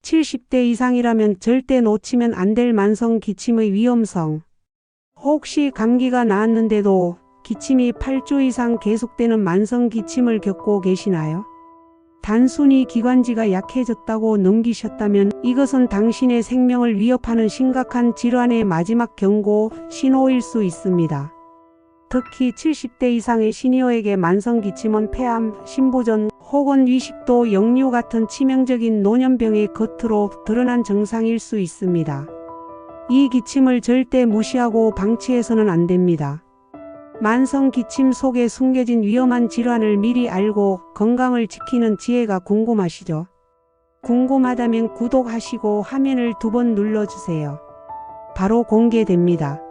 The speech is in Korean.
70대 이상이라면 절대 놓치면 안 될 만성 기침의 위험성. 혹시 감기가 나았는데도 기침이 8주 이상 계속되는 만성 기침을 겪고 계시나요? 단순히 기관지가 약해졌다고 넘기셨다면 이것은 당신의 생명을 위협하는 심각한 질환의 마지막 경고 신호일 수 있습니다. 특히 70대 이상의 시니어에게 만성 기침은 폐암, 심부전 혹은 위식도, 역류 같은 치명적인 노년병의 겉으로 드러난 증상일 수 있습니다. 이 기침을 절대 무시하고 방치해서는 안 됩니다. 만성 기침 속에 숨겨진 위험한 질환을 미리 알고 건강을 지키는 지혜가 궁금하시죠? 궁금하다면 구독하시고 화면을 2번 눌러주세요. 바로 공개됩니다.